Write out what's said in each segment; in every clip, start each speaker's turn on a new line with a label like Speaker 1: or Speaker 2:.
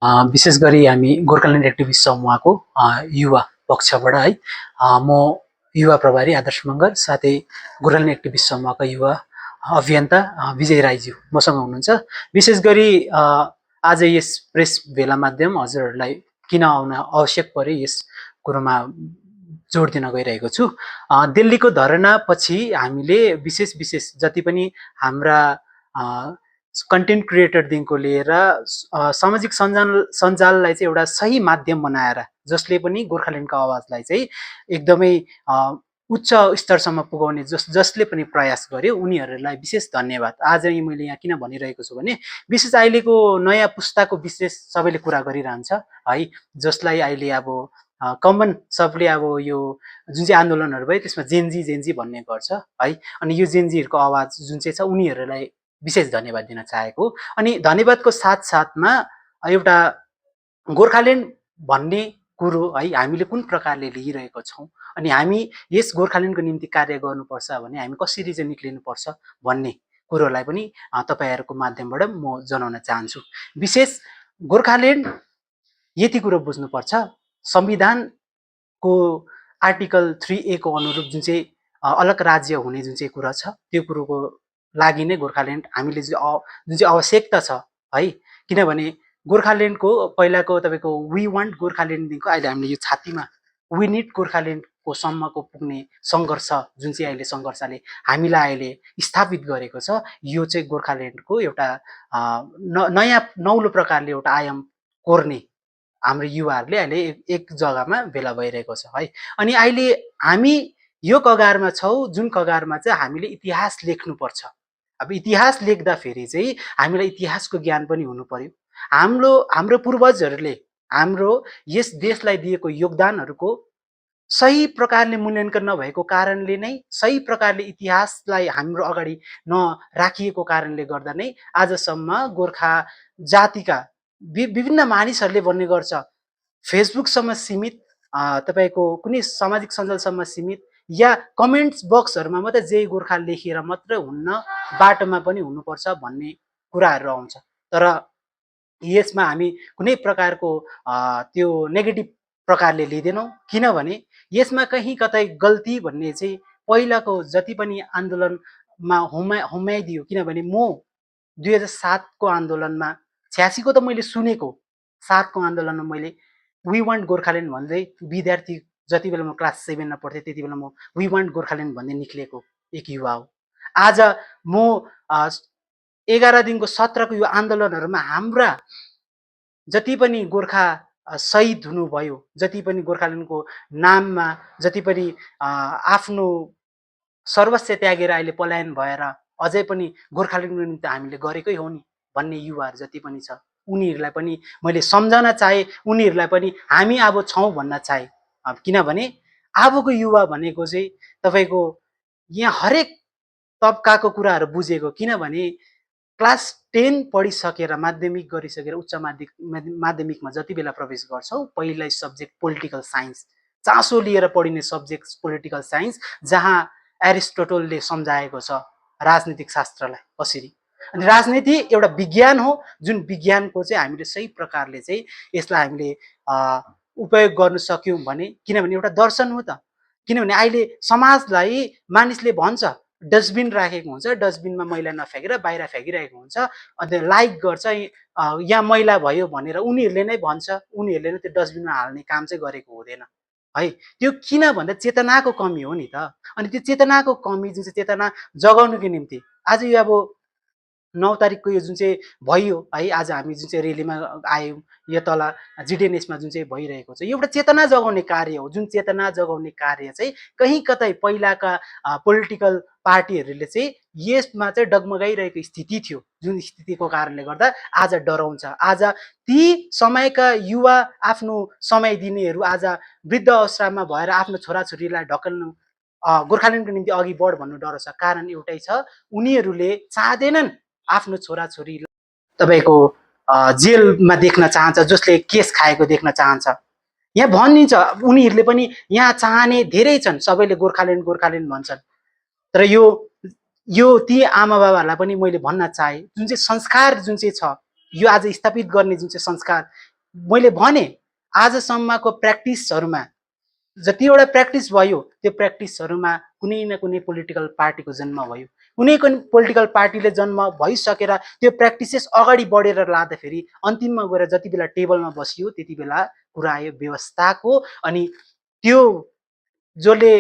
Speaker 1: विशेष गरी हामी गोर्खाल्यान्ड एक्टिभिस्ट समूहको युवा पक्षबाट है म युवा प्रभारी आदर्श मगर साथै गोर्खाल्यान्ड एक्टिभिस्ट समूहका युवा अभियन्ता विजय राईज्यू मसँग हुनुहुन्छ। विशेष गरी आज यस प्रेस भेला माध्यम हजुरहरूलाई किन आउन आवश्यक पर्यो यस कुरोमा जोड दिन गइरहेको छु। दिल्लीको धरना पछि हामीले विशेष जति पनि हाम्रा कन्टेन्ट क्रिएटरदेखिको लिएर सामाजिक सञ्जाललाई चाहिँ एउटा सही माध्यम बनाएर जसले पनि गोर्खाल्यान्डको आवाजलाई चाहिँ एकदमै उच्च स्तरसम्म पुगाउने जसले पनि प्रयास गर्यो उनीहरूलाई विशेष धन्यवाद। आज मैले यहाँ किन भनिरहेको छु भने विशेष अहिलेको नयाँ पुस्ताको विशेष सबैले कुरा गरिरहन्छ है, जसलाई अहिले अब कमन सबले अब यो जुन चाहिँ आन्दोलनहरू भयो त्यसमा जेन्जी भन्ने गर्छ है। अनि यो जेन्जीहरूको आवाज जुन चाहिँ छ उनीहरूलाई विशेष धन्यवाद दिन चाहेको। अनि धन्यवादको साथमा एउटा गोर्खाल्यान्ड भन्ने कुरो है हामीले कुन प्रकारले लिइरहेको छौँ अनि हामी यस गोर्खाल्यान्डको निम्ति कार्य गर्नुपर्छ भने हामी कसरी चाहिँ निक्लिनुपर्छ भन्ने कुरोलाई पनि तपाईहरुको माध्यमबाट म जनाउन चाहन्छु। विशेष गोर्खाल्यान्ड यति कुरो बुझ्नुपर्छ, संविधानको आर्टिकल 3A को अनुरूप जुन चाहिँ अलग राज्य हुने जुन चाहिँ कुरा छ त्यो कुरोको लागि नै गोर्खाल्यान्ड हामीले जुन चाहिँ आवश्यकता छ है, किनभने गोर्खाल्यान्डको पहिलाको तपाईको वी वान्ट गोर्खाल्यान्डदेखिको अहिले हामीले यो छातीमा वी निड गोर्खाल्यान्डको सम्मको पुग्ने सङ्घर्ष जुन चाहिँ अहिले सङ्घर्षले हामीलाई अहिले स्थापित गरेको छ, यो चाहिँ गोर्खाल्यान्डको एउटा नयाँ नौलो प्रकारले एउटा आयाम कोर्ने हाम्रो युवाहरूले अहिले एक जग्गामा भेला भइरहेको छ है। अनि अहिले हामी यो कगारमा छौँ जुन कगारमा चाहिँ हामीले इतिहास लेख्नुपर्छ। अब इतिहास लेख्दा फेरि चाहिँ हामीलाई इतिहासको ज्ञान पनि हुनु पर्यो। हाम्रो पूर्वजहरूले हाम्रो यस देशलाई दिएको योगदानहरूको सही प्रकारले मूल्याङ्कन नभएको कारणले नै, सही प्रकारले इतिहासलाई हाम्रो अगाडि नराखिएको कारणले गर्दा नै आजसम्म गोर्खा जातिका विभिन्न मानिसहरूले भन्ने गर्छ फेसबुकसम्म सीमित, तपाईको कुनै सामाजिक सञ्जालसम्म सीमित या कमेन्ट्स बक्सहरुमा मात्रै जय गोर्खा लेखेर मात्र हुन्न, बाटोमा पनि हुनुपर्छ भन्ने कुराहरु आउँछ। तर यसमा हामी कुनै प्रकारको त्यो नेगेटिभ प्रकारले लिदैनौं, किनभने यसमा कहीं कतै गल्ती भन्ने चाहिँ पहिलाको जति पनि आन्दोलनमा हुम्याइदियो। किनभने म 2007 को आन्दोलनमा 86 को त मैले सुनेको, 7 को आन्दोलनमा मैले वी वान्ट गोर्खाल्यान्ड भन्दै विद्यार्थी जति बेला म क्लास 7 मा पढ्थेँ त्यति बेला म वी वान्ट गोर्खाल्यान्ड भन्दै निक्लेको एक युवा हो। आज म 11 दिनको 17 को यो आन्दोलनहरुमा हाम्रा जति पनि गोर्खा शहीद हुनुभयो, जति पनि गोर्खाल्यान्डको नाममा जति पनि आफ्नो सर्वस्व त्यागेर अहिले पलायन भएर अझै पनि गोर्खाल्यान्डको निम्ति हामीले गरेकै हो नि भन्ने युवाहरु जति पनि छ उनीहरुलाई पनि मैले सम्झन चाहे, उनीहरुलाई पनि हामी अब छौं भन्न चाहे। किनभने अबको युवा भनेको चाहिँ तपाईको यहाँ हरेक तबकाको कुराहरु बुझेको, किनभने क्लास 10 पढिसकेर माध्यमिक गरिसकेर उच्च माध्यमिकमा जति बेला प्रवेश गर्छौं पहिलो सब्जेक्ट पोलिटिकल साइन्स, चासो लिएर पढिने सब्जेक्ट पोलिटिकल साइन्स, जहाँ एरिस्टोटलले सम्झाएको छ राजनीतिक शास्त्रलाई कसरी। अनि राजनीति एउटा विज्ञान हो जुन विज्ञानको चाहिँ हामीले सही प्रकारले चाहिँ यसलाई हामीले उपयोग गर्न सक्यौं भने, किनभने एउटा दर्शन हो त। किनभने अहिले समाजलाई मानिसले भन्छ डस्टबिन राखेको हुन्छ, डस्टबिनमा मैला नफ्याँकेर बाहिर फ्याँकिरहेको हुन्छ, अनि लाइक गर्छ यहाँ मैला भयो भनेर उनीहरूले नै भन्छ, उनीहरूले नै त्यो डस्टबिनमा हाल्ने काम चाहिँ गरेको हुँदैन है। त्यो किन भन्दा चेतनाको कमी हो नि त। अनि त्यो चेतनाको कमी जुन चाहिँ चेतना जगाउनुको निम्ति आज यो अब 9 तारिकको यो जुन चाहिँ भयो है, आज हामी जुन चाहिँ रेलीमा आयौं, यो तल जिडिएनएसमा जुन चाहिँ भइरहेको छ यो एउटा चेतना जगाउने कार्य हो। जुन चेतना जगाउने कार्य चाहिँ कहीं कतै पहिलाका पोलिटिकल पार्टीहरूले चाहिँ यसमा चाहिँ डगमगाइरहेको स्थिति थियो, जुन स्थितिको कारणले गर्दा आज डराउँछ। आज ती समयका युवा आफ्नो समय दिनेहरू आज वृद्ध अवस्थामा भएर आफ्नो छोराछोरीलाई ढकल्नु गोर्खाल्यान्डको निम्ति अघि बढ भन्नु डराउँछ। कारण एउटै छ, उनीहरूले चाहदैनन् आफ्नो छोराछोरीलाई तपाईको जेलमा देख्न चाहन्छ, जसले केस खाएको देख्न चाहन्छ। यहाँ भनिन्छ उनीहरूले पनि यहाँ चाहने धेरै छन्, सबैले गोर्खाल्यान्ड गोर्खाल्यान्ड भन्छन्। तर यो ती आमा बाबाहरूलाई पनि मैले भन्न चाहे जुन चाहिँ संस्कार जुन चाहिँ छ यो आज स्थापित गर्ने जुन चाहिँ संस्कार मैले भने आजसम्मको प्र्याक्टिसहरूमा जतिवटा प्र्याक्टिस भयो त्यो प्र्याक्टिसहरूमा कुनै न कुनै पोलिटिकल पार्टीको जन्म भयो, कुनै कुनै पोलिटिकल पार्टीले जन्म भइसकेर त्यो प्र्याक्टिसेस अगाडि बढेर लाँदाखेरि अन्तिममा गएर जति बेला टेबलमा बसियो त्यति बेला कुरा आयो व्यवस्थाको। अनि त्यो जसले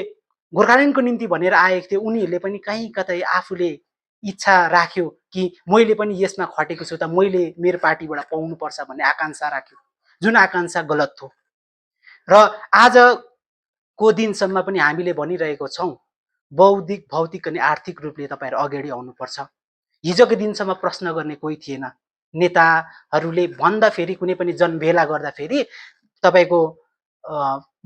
Speaker 1: गोर्खाल्यान्डको निम्ति भनेर आएको थियो उनीहरूले पनि कहीँ कतै आफूले इच्छा राख्यो कि मैले पनि यसमा खटेको छु त मैले मेरो पार्टीबाट पाउनुपर्छ भन्ने आकाङ्क्षा राख्यो, जुन आकाङ्क्षा गलत हो। र आजको दिनसम्म पनि हामीले भनिरहेको छौँ बौद्धिक भौतिक अनि आर्थिक रूपले तपाईँहरू अगाडि आउनुपर्छ। हिजोको दिनसम्म प्रश्न गर्ने कोही थिएन। नेताहरूले भन्दाखेरि कुनै पनि जनभेला गर्दाखेरि तपाईँको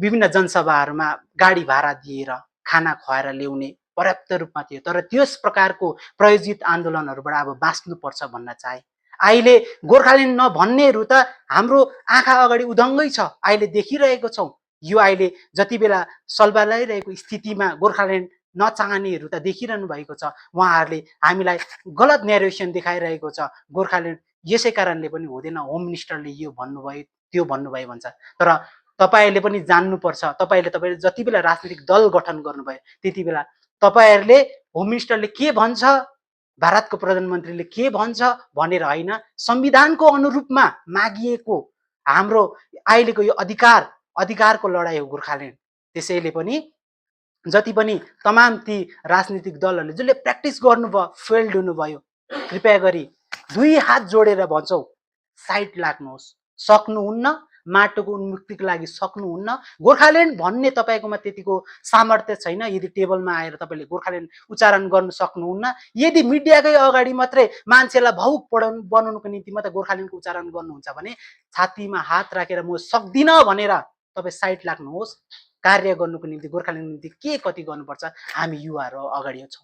Speaker 1: विभिन्न जनसभाहरूमा गाडी भाडा दिएर खाना खुवाएर ल्याउने पर्याप्त रूपमा थियो। तर त्यस प्रकारको प्रायोजित आन्दोलनहरूबाट अब बाँच्नुपर्छ भन्न चाहे। अहिले गोर्खाल्यान्ड नभन्नेहरू त हाम्रो आँखा अगाडि उदङ्गै छ, अहिले देखिरहेको छौँ। यो अहिले जति बेला सल्बालाइरहेको स्थितिमा गोर्खाल्यान्ड नचाहनेहरू त देखिरहनु भएको छ। उहाँहरूले हामीलाई गलत न्यारेसन देखाइरहेको छ। गोर्खाल्यान्ड यसै कारणले पनि हुँदैन, होम मिनिस्टरले यो भन्नुभयो त्यो भन्नुभयो भन्छ। तर तपाईँहरूले पनि जान्नुपर्छ, तपाईँहरूले जति बेला राजनीतिक दल गठन गर्नुभयो त्यति बेला तपाईँहरूले होम मिनिस्टरले के भन्छ, भारतको प्रधानमन्त्रीले के भन्छ भनेर होइन, संविधानको अनुरूपमा मागिएको हाम्रो अहिलेको यो अधिकारको लडाइँ हो गोर्खाल्यान्ड। त्यसैले पनि जति पनि तमाम ती राजनीतिक दलहरूले जसले प्र्याक्टिस गर्नुभयो फेल्ड हुनुभयो, कृपया गरी दुई हात जोडेर भन्छौँ साइड लाग्नुहोस्। सक्नुहुन्न, माटोको उन्मुक्तिको लागि सक्नुहुन्न। गोर्खाल्यान्ड भन्ने तपाईँकोमा त्यतिको सामर्थ्य छैन। यदि टेबलमा आएर तपाईँले गोर्खाल्यान्ड उच्चारण गर्न सक्नुहुन्न, यदि मिडियाकै अगाडि मात्रै मान्छेलाई भावुक बनाउनुको निम्ति मात्रै गोर्खाल्यान्डको उच्चारण गर्नुहुन्छ भने छातीमा हात राखेर म सक्दिनँ भनेर तपाईँ साइड लाग्नुहोस्। कार्य गर्नुको निम्ति गोर्खाल्यान्डको निम्ति के कति गर्नुपर्छ हामी युवाहरू अगाडि छौँ।